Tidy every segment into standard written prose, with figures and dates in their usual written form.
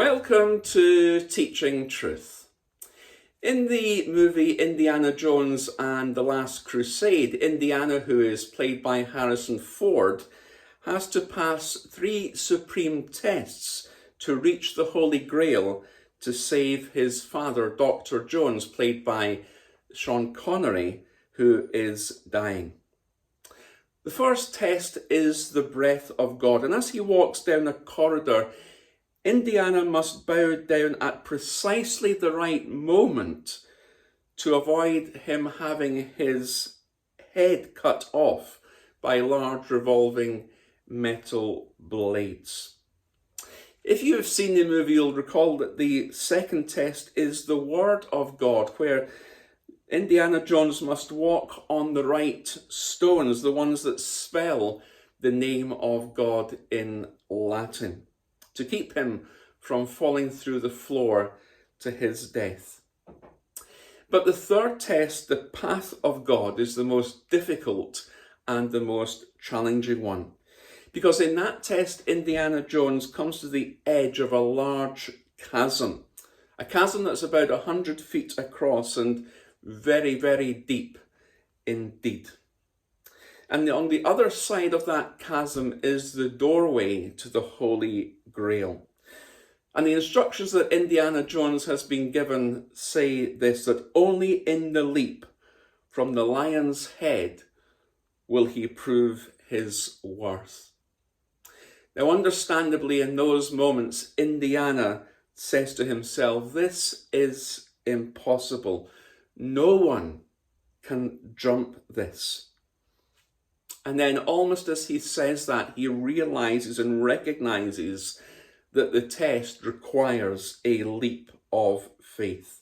Welcome to Teaching Truth. In the movie Indiana Jones and the Last Crusade, Indiana, who is played by Harrison Ford, has to pass 3 supreme tests to reach the Holy Grail to save his father, Dr. Jones, played by Sean Connery, who is dying. The first test is the breath of God, and as he walks down a corridor, Indiana must bow down at precisely the right moment to avoid him having his head cut off by large revolving metal blades. If you have seen the movie, you'll recall that the second test is the Word of God, where Indiana Jones must walk on the right stones, the ones that spell the name of God in Latin, to keep him from falling through the floor to his death. But the third test, the path of God, is the most difficult and the most challenging one. Because in that test, Indiana Jones comes to the edge of a large chasm. A chasm that's about 100 feet across and very, very deep indeed. And on the other side of that chasm is the doorway to the Holy Grail. And the instructions that Indiana Jones has been given say this, that only in the leap from the lion's head will he prove his worth. Now, understandably, in those moments, Indiana says to himself, this is impossible. No one can jump this. And then almost as he says that, he realizes and recognizes that the test requires a leap of faith.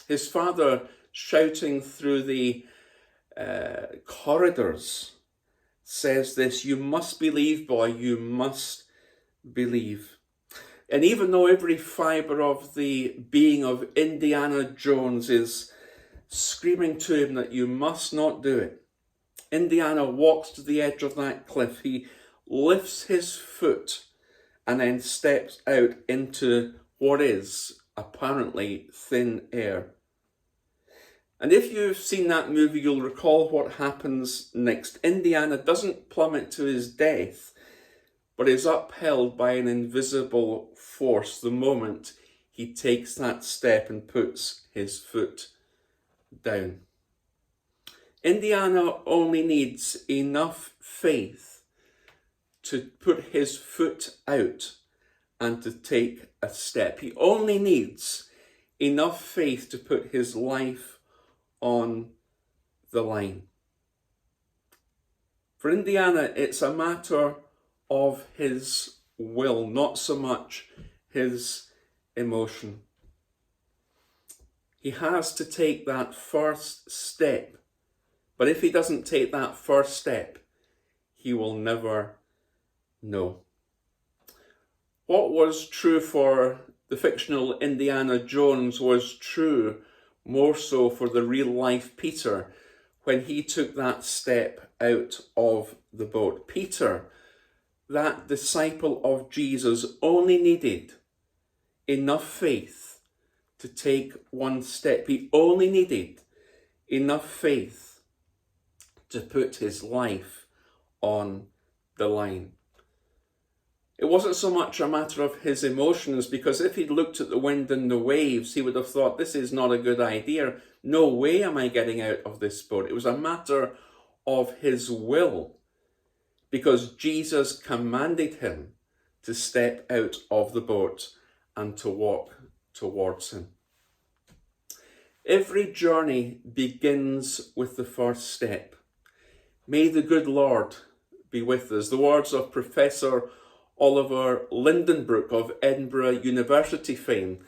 His father, shouting through the corridors, says this, you must believe, boy, you must believe. And even though every fibre of the being of Indiana Jones is screaming to him that you must not do it, Indiana walks to the edge of that cliff. He lifts his foot and then steps out into what is apparently thin air. And if you've seen that movie, you'll recall what happens next. Indiana doesn't plummet to his death, but is upheld by an invisible force the moment he takes that step and puts his foot down. Indiana only needs enough faith to put his foot out and to take a step. He only needs enough faith to put his life on the line. For Indiana, it's a matter of his will, not so much his emotion. He has to take that first step. But if he doesn't take that first step, he will never know. What was true for the fictional Indiana Jones was true more so for the real life Peter when he took that step out of the boat. Peter, that disciple of Jesus, only needed enough faith to take one step. He only needed enough faith to put his life on the line. It wasn't so much a matter of his emotions, because if he'd looked at the wind and the waves, he would have thought, this is not a good idea. No way am I getting out of this boat. It was a matter of his will, because Jesus commanded him to step out of the boat and to walk towards him. Every journey begins with the first step. May the good Lord be with us. The words of Professor Oliver Lindenbrook of Edinburgh University fame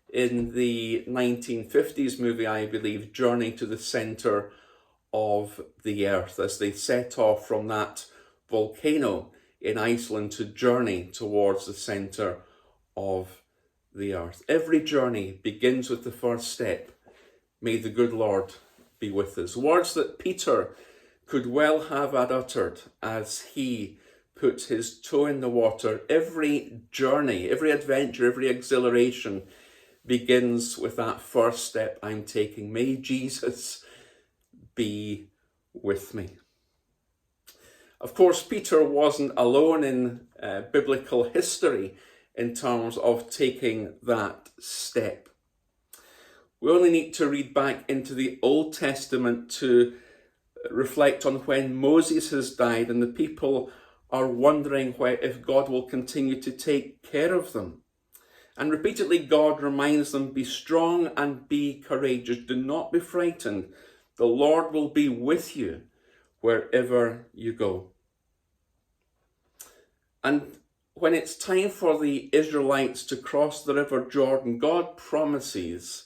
in the 1950s movie, I believe, Journey to the Centre of the Earth, as they set off from that volcano in Iceland to journey towards the centre of the earth. Every journey begins with the first step. May the good Lord be with us. Words that Peter could well have uttered as he puts his toe in the water, every journey, every adventure, every exhilaration begins with that first step I'm taking. May Jesus be with me. Of course, Peter wasn't alone in biblical history in terms of taking that step. We only need to read back into the Old Testament to reflect on when Moses has died and the people are wondering if God will continue to take care of them. And repeatedly God reminds them, be strong and be courageous. Do not be frightened. The Lord will be with you wherever you go. And when it's time for the Israelites to cross the River Jordan, God promises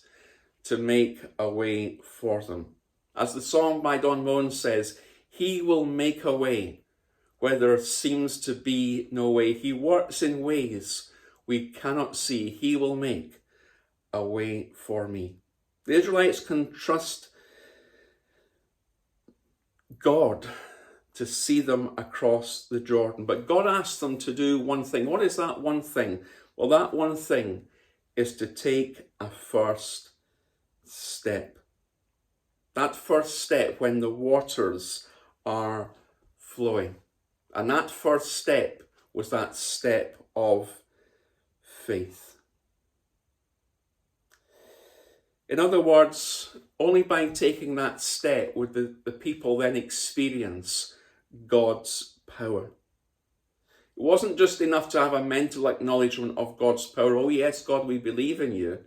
to make a way for them. As the song by Don Moen says, he will make a way where there seems to be no way. He works in ways we cannot see. He will make a way for me. The Israelites can trust God to see them across the Jordan. But God asks them to do one thing. What is that one thing? Well, that one thing is to take a first step. That first step when the waters are flowing. And that first step was that step of faith. In other words, only by taking that step would the people then experience God's power. It wasn't just enough to have a mental acknowledgement of God's power. Oh yes, God, we believe in you.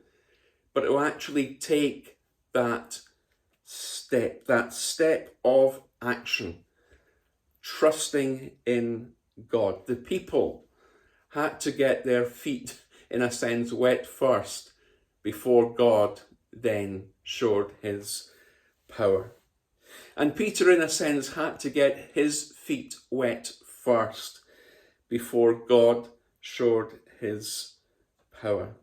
But it will actually take that step of action, trusting in God. The people had to get their feet, in a sense, wet first before God then showed his power. And Peter, in a sense, had to get his feet wet first before God showed his power.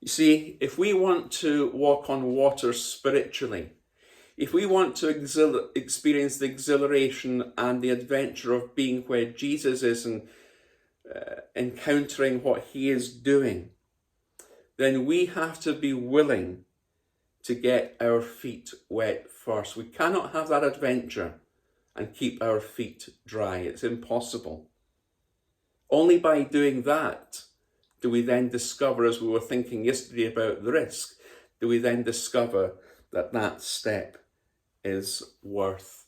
You see, if we want to walk on water spiritually, if we want to experience the exhilaration and the adventure of being where Jesus is and encountering what he is doing, then we have to be willing to get our feet wet first. We cannot have that adventure and keep our feet dry. It's impossible. Only by doing that do we then discover, as we were thinking yesterday about the risk, do we then discover that that step is worth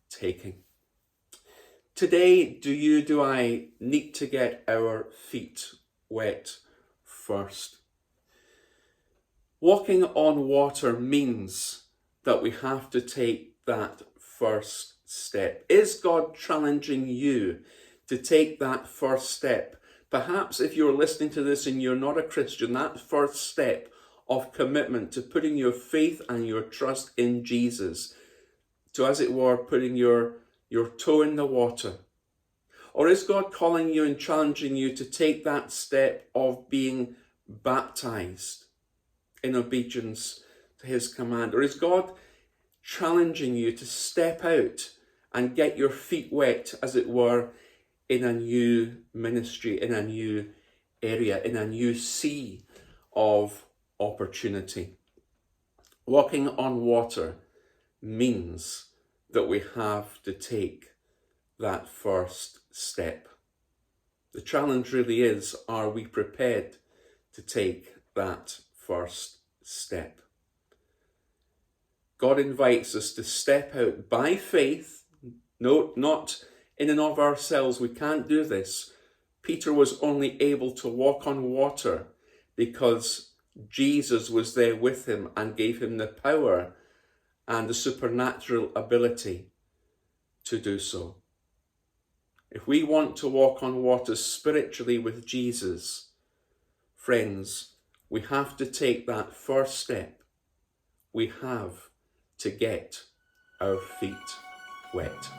taking. Today, do I need to get our feet wet first? Walking on water means that we have to take that first step. Is God challenging you to take that first step? Perhaps if you're listening to this and you're not a Christian, that first step of commitment to putting your faith and your trust in Jesus, to, as it were, putting your toe in the water. Or is God calling you and challenging you to take that step of being baptized in obedience to his command? Or is God challenging you to step out and get your feet wet, as it were, in a new ministry, in a new area, in a new sea of opportunity? Walking on water means that we have to take that first step. The challenge really is, are we prepared to take that first step? God invites us to step out by faith. No, not in and of ourselves. We can't do this. Peter was only able to walk on water because Jesus was there with him and gave him the power and the supernatural ability to do so. If we want to walk on water spiritually with Jesus, friends, we have to take that first step. We have to get our feet wet.